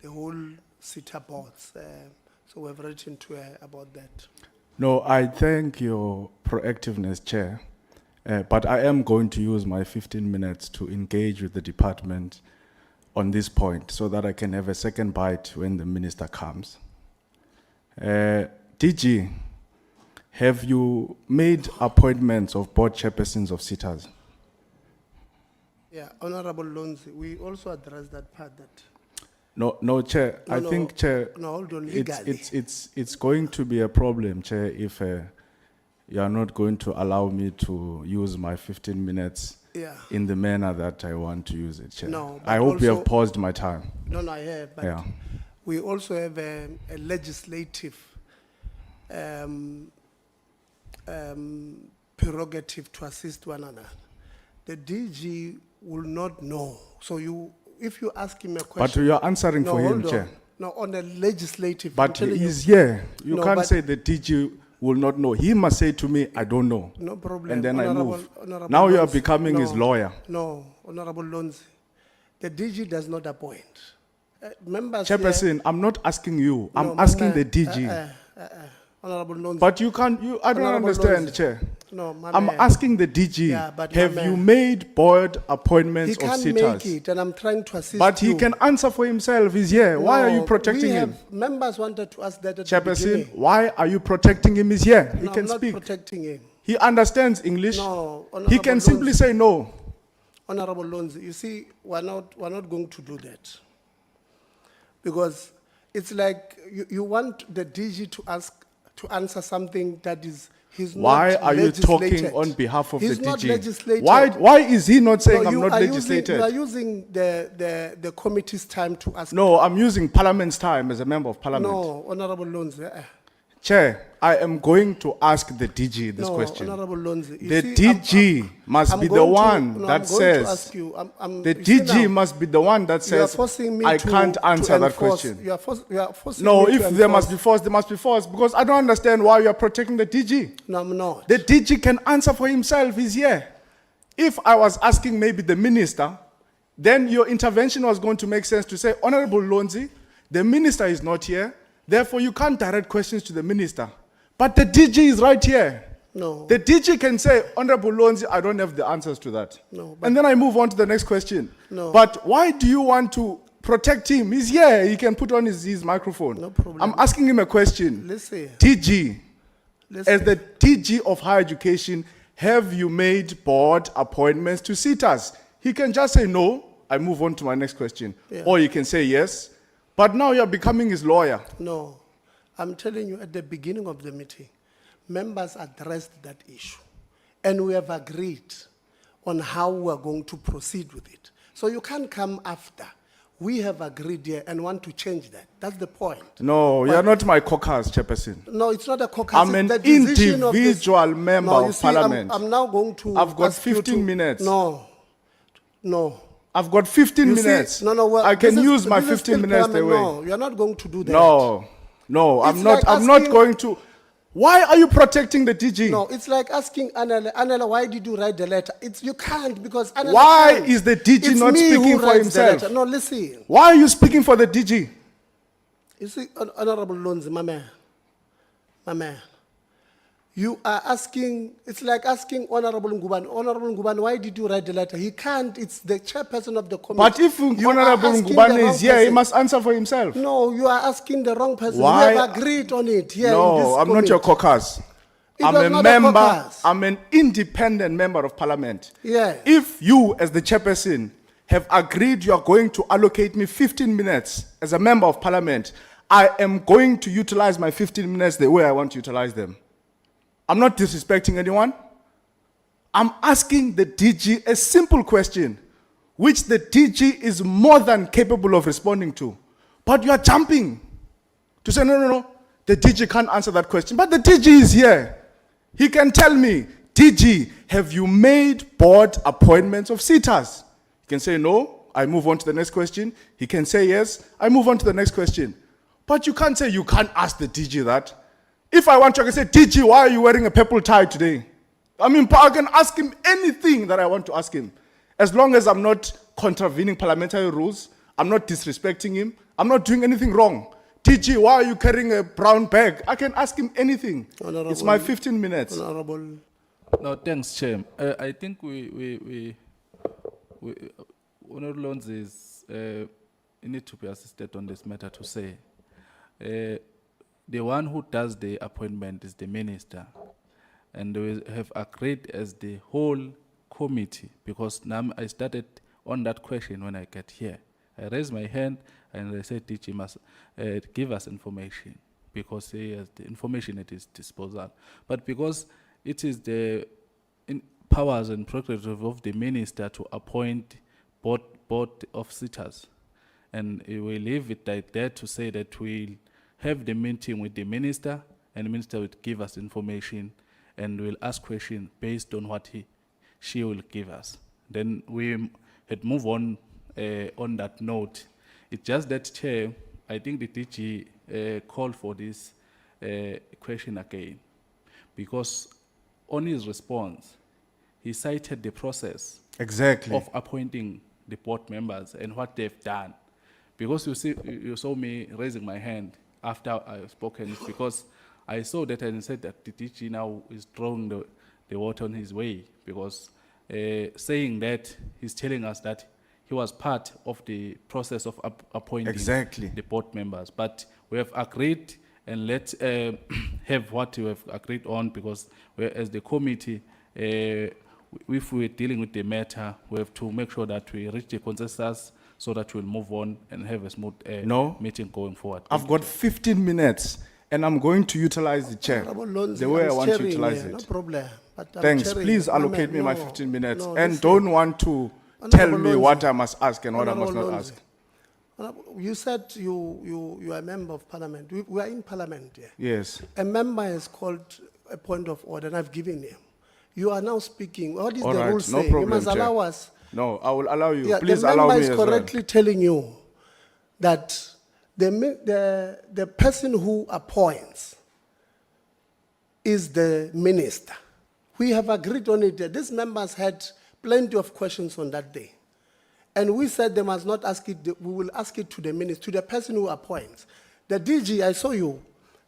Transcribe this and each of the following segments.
the whole SITA boards. So we've written to her about that. No, I thank your proactiveness, Chair, but I am going to use my 15 minutes to engage with the department on this point so that I can have a second bite when the minister comes. DG, have you made appointments of board chairpersons of SITAs? Yeah, Honorable Lonzi, we also addressed that part that. No, Chair. I think, Chair, no, hold on, legally. it's going to be a problem, Chair, if you are not going to allow me to use my 15 minutes in the manner that I want to use it, Chair. No, I hope you have paused my time. No, I have, but we also have a legislative prerogative to assist one another. The DG will not know. So if you ask him a question. But you are answering for him, Chair. No, on a legislative. But he is here. You can't say the DG will not know. He must say to me, I don't know. No problem. And then I move. Now you are becoming his lawyer. No, Honorable Lonzi. The DG does not appoint. Members Chairperson, I'm not asking you. I'm asking the DG. Honorable Lonzi. But you can't, I don't understand, Chair. No, I'm asking the DG, but have you made board appointments of SITAs? He can't make it, and I'm trying to assist But he can answer for himself. He's here. Why are you protecting him? Members wanted to ask that at Chairperson, the beginning. why are you protecting him? He's here. He can I'm not speak. Protecting him. He understands English. No, he can simply say no. Honorable Lonzi, you see, we're not going to do that. Because it's like you want the DG to answer something that is he's why not are you legislated. talking on behalf of he's the not DG? Legislated. Why is he not saying No, I'm not legislated? You are using the committee's time to ask. No, I'm using Parliament's time as a member of Parliament. No, Honorable Lonzi. Chair, I am going to ask the DG this question. Honorable Lonzi. The DG must be the one that says. The DG must be the one that says. I can't answer that question. You are forcing no, me if there must be force, there must be force. Because I don't understand why you are protecting the DG. No, I'm not. The DG can answer for himself. He's here. If I was asking maybe the minister, then your intervention was going to make sense to say, Honorable Lonzi, the minister is not here. Therefore, you can't direct questions to the minister. But the DG is right here. No. The DG can say, Honorable Lonzi, I don't have the answers to that. No. And then I move on to the next question. No. But why do you want to protect him? He's here. He can put on his microphone. No problem. I'm asking him a question. Listen. DG, as the DG of higher education, have you made board appointments to SITAs? He can just say no. I move on to my next question. Yeah. Or he can say yes. But now you're becoming his lawyer. No. I'm telling you, at the beginning of the meeting, members addressed that issue. And we have agreed on how we're going to proceed with it. So you can't come after. We have agreed here and want to change that. That's the point. No, you're not my caucus, Chairperson. No, it's not a caucus. I'm an individual member of Parliament. I'm now going to. I've got 15 minutes. No. I've got 15 minutes. Well, I can use my 15 minutes the way. No, you're not going to do that. No, I'm not. I'm not going to. Why are you protecting the DG? No, it's like asking Anela, why did you write the letter? You can't because Anela. Why is the DG not speaking for himself? No, listen. Why are you speaking for the DG? You see, Honorable Lonzi, my man. You are asking, it's like asking Honorable Ngubane, why did you write the letter? He can't, it's the chairperson of the committee. But if Honorable Ngubane is here, he must answer for himself. No, you are asking the wrong person. Why? We have agreed on it here. No, I'm not your caucus. I'm a member, I'm an independent member of Parliament. Yeah. If you, as the chairperson, have agreed you are going to allocate me 15 minutes as a member of Parliament, I am going to utilize my 15 minutes the way I want to utilize them. I'm not disrespecting anyone. I'm asking the DG a simple question, which the DG is more than capable of responding to. But you are jumping to say, no, the DG can't answer that question. But the DG is here. He can tell me, DG, have you made board appointments of SITAs? He can say no, I move on to the next question. He can say yes, I move on to the next question. But you can't say you can't ask the DG that. If I want to, I can say, DG, why are you wearing a purple tie today? I can ask him anything that I want to ask him. As long as I'm not contravening parliamentary rules, I'm not disrespecting him. I'm not doing anything wrong. DG, why are you carrying a brown bag? I can ask him anything. It's my 15 minutes. Honorable. No, thanks, Chair. I think Honorable Lonzi is, need to be assisted on this matter to say, the one who does the appointment is the minister, and we have agreed as the whole committee, because now I started on that question when I get here. I raised my hand and I said DG must give us information, because he has the information at his disposal. But because it is the powers and prerogative of the minister to appoint board of sitters, and we leave it like that to say that we'll have the meeting with the minister, and the minister will give us information, and we'll ask questions based on what she will give us. Then we had move on that note. It's just that, Chair, I think the DG called for this question again, because on his response, he cited the process Exactly. of appointing the board members and what they've done. Because you saw me raising my hand after I've spoken, it's because I saw that and said that the DG now is throwing the water on his way, because saying that he's telling us that he was part of the process of appointing Exactly. the board members. But we have agreed, and let's have what we have agreed on, because as the committee, if we're dealing with the matter, we have to make sure that we reach the consensus so that we'll move on and have a smooth No. meeting going forward. I've got 15 minutes, and I'm going to utilize the chair Honorable Lonzi, the way I I'm want to chairing utilize here, it. No problem. But I'm Thanks. chairing. Please No, allocate me my no, 15 minutes, no, and listen. don't want to tell Honorable me Lonzi. what I must ask and what I must Honorable not Lonzi. ask. You said you are a member of parliament. We are in parliament here. Yes. A member has called a point of order, and I've given him. You are now speaking. What is All the right, rule no saying? problem, You must Chair. allow us. No, I will allow you. Yeah, Please the allow member me is as well. correctly telling you that the person who appoints is the minister. We have agreed on it. These members had plenty of questions on that day. And we said they must not ask it, we will ask it to the minister, to the person who appoints. The DG, I saw you,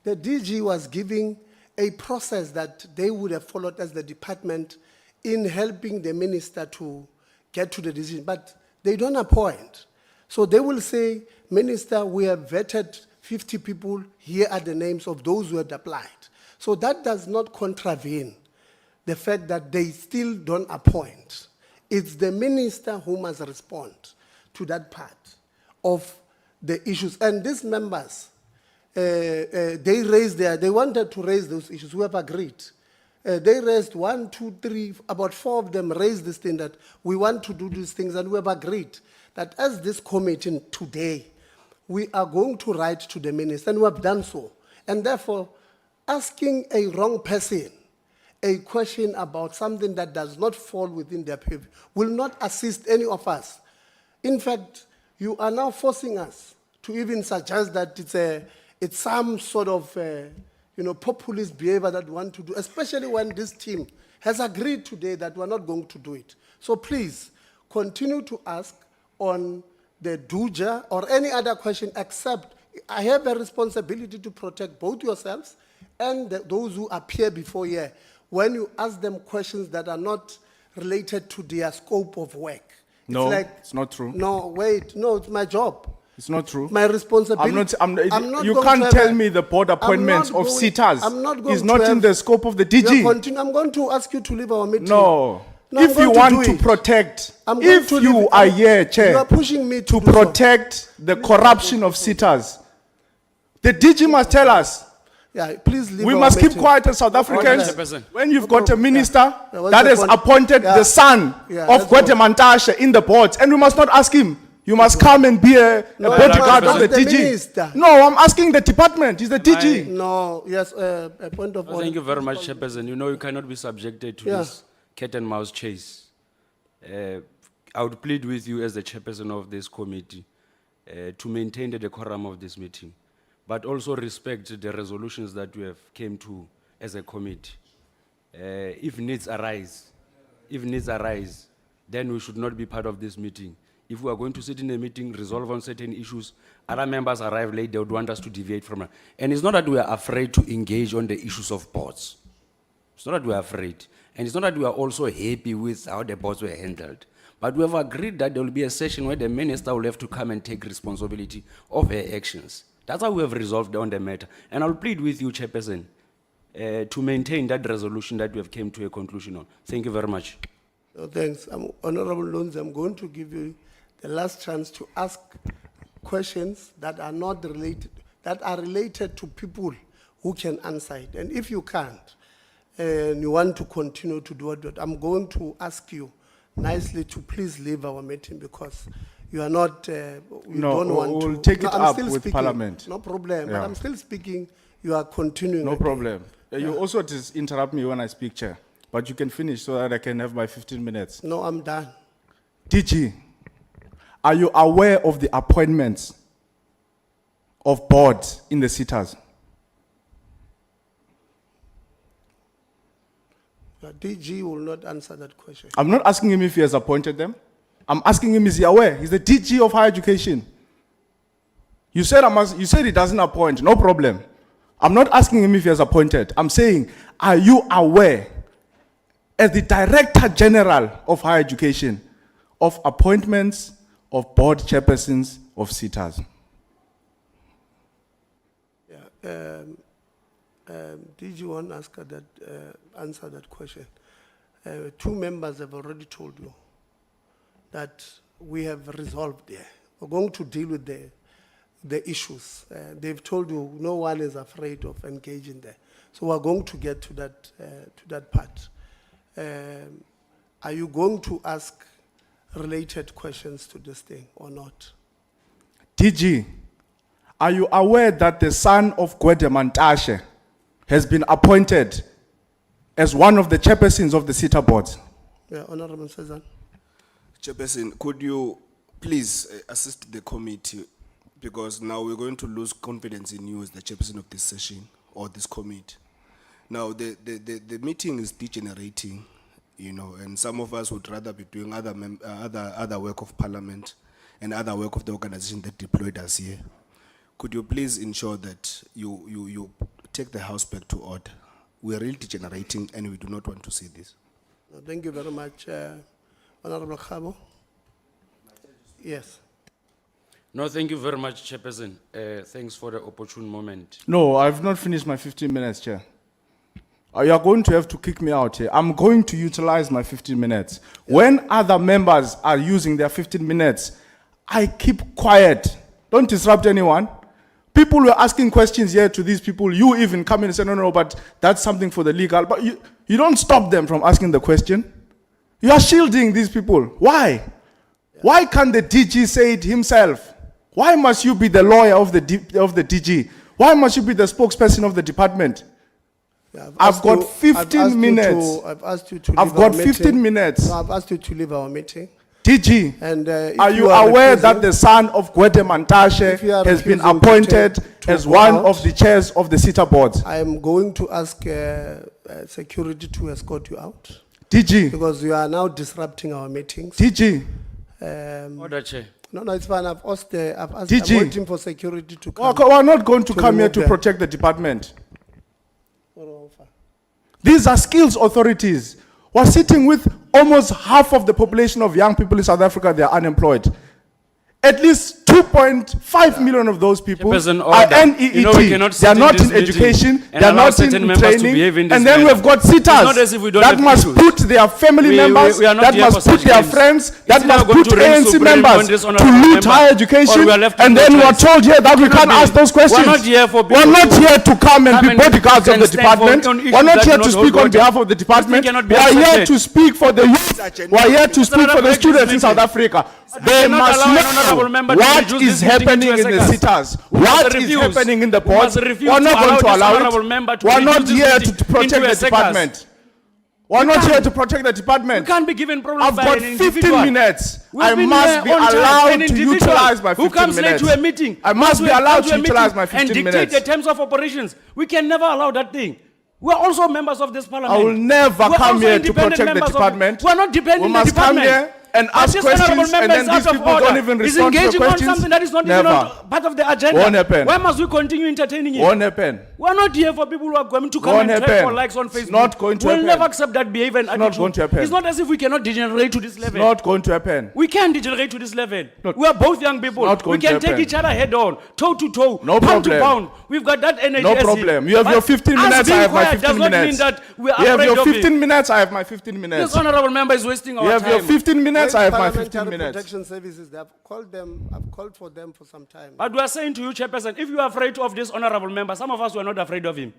the DG was giving a process that they would have followed as the department in helping the minister to get to the decision, but they don't appoint. So they will say, Minister, we have vetted 50 people, here are the names of those who had applied. So that does not contravene the fact that they still don't appoint. It's the minister who must respond to that part of the issues. And these members, they wanted to raise those issues. We have agreed. They raised 1, 2, 3, about 4 of them raised this thing that we want to do these things, and we have agreed that as this committee today, we are going to write to the minister, and we have done so. And therefore, asking a wrong person a question about something that does not fall within their purview will not assist any of us. In fact, you are now forcing us to even suggest that it's some sort of populist behavior that we want to do, especially when this team has agreed today that we're not going to do it. So please, continue to ask on the DUJA or any other question, except I have a responsibility to protect both yourselves and those who appear before you when you ask them questions that are not related to their scope of work. No, it's not true. No, wait, no, it's my job. It's not true. My responsibility. I'm not, you going can't to tell have me the board appointments of sitters I'm not going is to not in have- the scope of the You DG. I'm going to ask you to leave our meeting. No. No, I'm If you going to want do to it. protect, I'm going if to you leave it. are here, Chair, You are pushing me to do so. protect the corruption of sitters, the DG must tell us. Yeah, please leave We our must keep meeting. quiet as South Africans. Chairperson. When you've No got a problem. minister Yeah, what's that the has point? appointed Yeah. the son Yeah, of let's go. Gwete Mantashe in the boards, and we must not ask him. You must come and be a No, bodyguard no, of the that's the DG. minister. No, I'm asking the department. It's the DG. No, yes, a point of order. Thank you very much, Chairperson. You know you cannot be subjected to Yeah. this cat and mouse chase. I would plead with you as the chairperson of this committee to maintain the decorum of this meeting, but also respect the resolutions that we have came to as a committee. If needs arise, then we should not be part of this meeting. if we are going to sit in a meeting, resolve on certain issues, other members arrive late, they would want us to deviate from it. And it's not that we are afraid to engage on the issues of boards. It's not that we are afraid. And it's not that we are also happy with how the boards were handled. But we have agreed that there will be a session where the minister will have to come and take responsibility of her actions. That's how we have resolved on the matter. And I'll plead with you, Chairperson, to maintain that resolution that we have come to a conclusion on. Thank you very much. No, thanks. Honorable Lonzi, I'm going to give you the last chance to ask questions that are not related, that are related to people who can answer it. And if you can't, and you want to continue to do it, I'm going to ask you nicely to please leave our meeting because you are not, you No, don't want to. we'll take it I'm up still with speaking. Parliament. No problem, Yeah. but I'm still speaking. You are continuing. No again. problem. You also just interrupt me when I speak, Chair. But you can finish so that I can have my 15 minutes. No, I'm done. DG, are you aware of the appointments of boards in the sitters? DG will not answer that question. I'm not asking him if he has appointed them. I'm asking him, is he aware? He's the DG of higher education. You said you said he doesn't appoint, no problem. I'm not asking him if he has appointed. I'm saying, are you aware, as the Director General of Higher Education, of appointments of board chairpersons of sitters? Yeah, DG won't answer that question. Two members have already told you that we have resolved there. We're going to deal with the issues. They've told you no one is afraid of engaging there. So we're going to get to that part. Are you going to ask related questions to this thing or not? DG, are you aware that the son of Gwede Mantashe has been appointed as one of the chairpersons of the sitter boards? Yeah, Honorable Cezanne. Chairperson, could you please assist the committee, because now we're going to lose confidence in you as the chairperson of this session or this committee. Now the meeting is degenerating, you know, and some of us would rather be doing other work of Parliament and other work of the organization that deployed us here. Could you please ensure that you take the House back to order? We are really degenerating and we do not want to see this. Thank you very much, Honorable Havoc. Yes. No, thank you very much, Chairperson. Thanks for the opportune moment. No, I've not finished my 15 minutes, Chair. You are going to have to kick me out here. I'm going to utilize my 15 minutes. Yeah. When other members are using their 15 minutes, I keep quiet. Don't disrupt anyone. People were asking questions here to these people. You even come in and say, no, but that's something for the legal. But you don't stop them from asking the question. You are shielding these people. Why? Yeah. Why can't the DG say it himself? Why must you be the lawyer of the DG? Why must you be the spokesperson of the department? Yeah, I've got 15 minutes. I've asked you to leave I've got our 15 meeting. minutes. No, I've asked you to leave our meeting. DG, And are you aware that the son of Gwede Mantashe has been appointed as one of the chairs of the sitter boards? I am going to ask security to escort you out DG, because you are now disrupting our meetings. DG, Order, Chair. No, it's fine. I've asked. DG. I'm waiting for security to come. we're not going to To come here remove to them. protect the department. These are skills authorities. We're sitting with almost half of the population of young people in South Africa. They are unemployed. At least 2.5 million of those people Chairperson, are order. NEET. You know, we cannot They are sit in not this in meeting education. and They are allow not certain in members to training. behave in this And then manner. we've got It's sitters not as if we don't that have must issues. put their family members, we are not that here must for put such their games. friends, It's that either must going put to reign ANC supreme on members this to honorable loot member, higher or education. we are left And with then no we're choice. told here that we Cannot can't be. ask those questions. We're not here for We're people not to here to come and be come and bodyguards of the stand for department. on issues We're not that here do to not speak hold on water. behalf of the This thing department. cannot be We are here accepted. to speak for the youth. We're here to speak for the students in South Africa. They cannot must allow an honorable member know to what reduce is this meeting happening into a in the circus. sitters. We must What is refuse. happening in the We must board. refuse We're to not going to allow this allow honorable member it. to We're not reduce this here meeting to protect into the a circus. department. We're not here to protect the We department. can't be given problems I've by got an 15 individual. minutes. We've I been must here be on time. An allowed to individual utilize my 15 who comes minutes. late to a meeting, I must be come allowed to to a utilize meeting my 15 and dictate minutes. the terms of operations. We can never allow that thing. We are also members of this parliament. I will never We're come also here to independent protect the members of- department. We are not depending We on the must come department. here and But ask this honorable questions, and member then is out these of people order. don't even He's respond to your engaging on questions? something that is not even Never. on part of the agenda. Won't happen. Why must we continue entertaining it? Won't happen. We're not here for people who are going to come Won't and clap happen. for likes on Facebook. It's not going to we'll happen. never accept that behavior and It's not attitude. going to happen. It's not as if we cannot degenerate to this It's level. not going to happen. We can degenerate to this level. Not- We are both young people. not We going to can take happen. each other head on, toe to toe, No pound to problem. pound. We've got that energy. No as problem. it. You have But your 15 us minutes, I being have my quiet 15 does not mean minutes. that we're You have afraid your of 15 it. minutes, I have my 15 minutes. This honorable member is wasting our You have time. your 15 minutes, I have my Parliamentary 15 minutes. Protection Services, I've called for them for some time. But we are saying to you, Chairperson, if you are afraid of this honorable member, some of us were not afraid of him.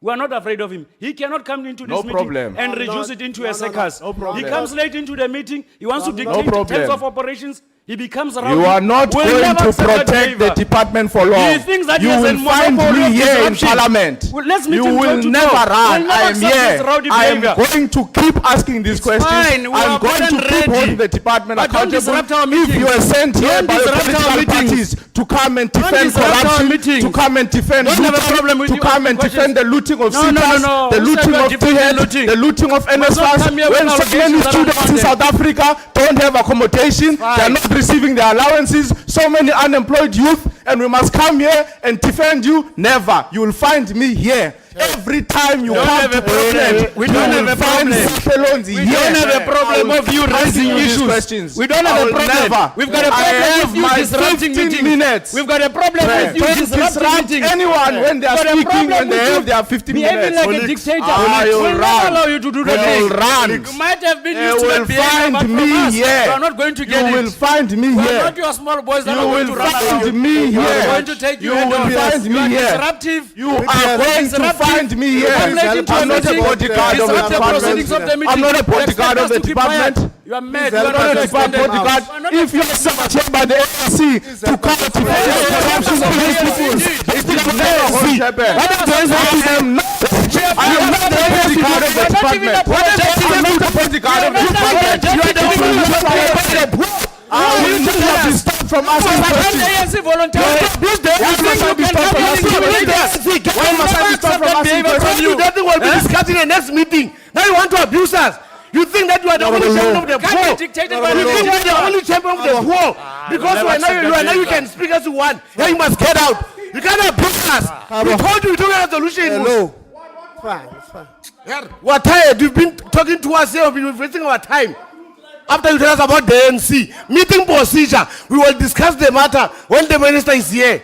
We are not afraid of him. He cannot come into this No meeting problem. and No, reduce no, it into no, a no, circus. no problem. He comes late into the meeting. He wants to No dictate the problem. terms of operations. He becomes rowdy. You are not We'll going never to accept that protect the behavior. department for long. He thinks that he You has a will find monopoly me of here in disruption. parliament. Well, let's meet You him toe will to never toe. run. We'll never I am accept here. this rowdy I am behavior. going to keep asking these questions. fine. We I'm are going more to than keep ready. holding the department But don't accountable. disrupt our If meetings. you are sent here Don't by the disrupt our political meetings. parties to come and defend disrupt our corruption, meetings. to come and defend Don't have a looting, problem with to you come asking and defend questions. the looting of No, no, no, CPAS, no. the Who said looting we are of defending THEAD, looting? the looting of must not NSFAS, come here with when so allegations many that are students in unfounded. South Africa don't have accommodation, they are Fine. not receiving their allowances, so many unemployed youth, and we must come here and defend you. Never. You will find me here. Every time you don't come have to a problem. Parliament, We you don't will have a find problem. Sihle Lonzi We here. don't have a problem I will of you keep raising asking you these issues. questions. We don't I have a will problem. never. We've got a I problem have with you my disrupting 15 meetings. minutes. We've got a problem with you Don't disrupting disrupt meetings. anyone when they are Got a speaking, problem when they with you have their 15 behaving minutes. like a Colleagues, dictator. I will We'll never run. allow you to do You that. will run. You might have been You used to will that behavior, find but from me us, here. you are not going to get You it. will find me We are here. not your small boys that You are going will to run find around. me We are here. going to take you You head will on. find You me are here. disruptive. You are going to find me here. Come late into I'm a not a meeting, bodyguard of the disrupt the proceedings of the department. meeting. I'm not a You expect bodyguard us of the to keep quiet. department. You are mad. Please You are help not us a extend them out. bodyguard. If you are sent by the ANC to come to defend the corruption of these people, it will never happen. I am not the bodyguard of the department. I'm not the bodyguard of the department. You are the one who is elected. I will not be stopped from asking questions. ANC volunteers. Why must I be stopped from asking questions? Why must I be stopped from asking questions? You don't think we'll be discussing the next meeting. Now you want to abuse us. You think that you are the only champion of the Can't poor. be dictated You by the think you are the dictator. only champion of the poor. Because you are now you can speak as you want. Now you must get out. You can't abuse us. We told you we don't have a solution. Hello. Fine, fine. We're tired. You've been talking to us here. We've been wasting our time. After you tell us about the ANC meeting procedure, we will discuss the matter when the minister is here.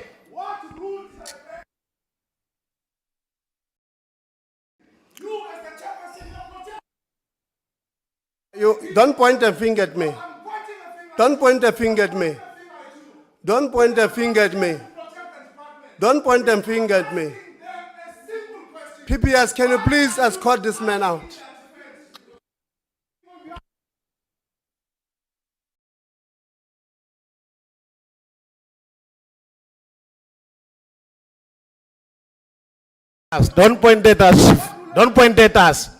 You don't point a finger at me. Don't point a finger at me. Don't point a finger at me. Don't point a finger at me. PPS, can you please escort this man out? Don't point at us. Don't point at us.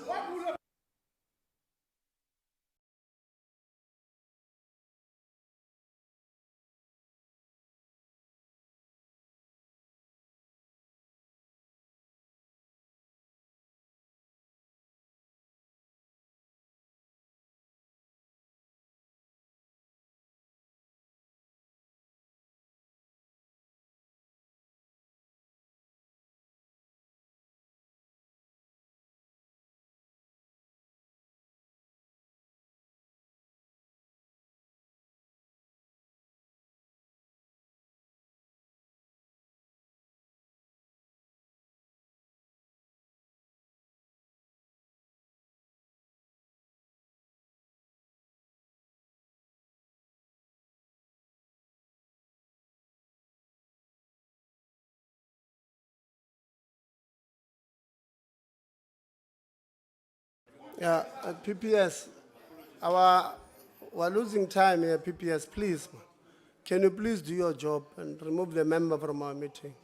Yeah, PPS, we're losing time here, PPS, please. Can you please do your job and remove the member from our meeting?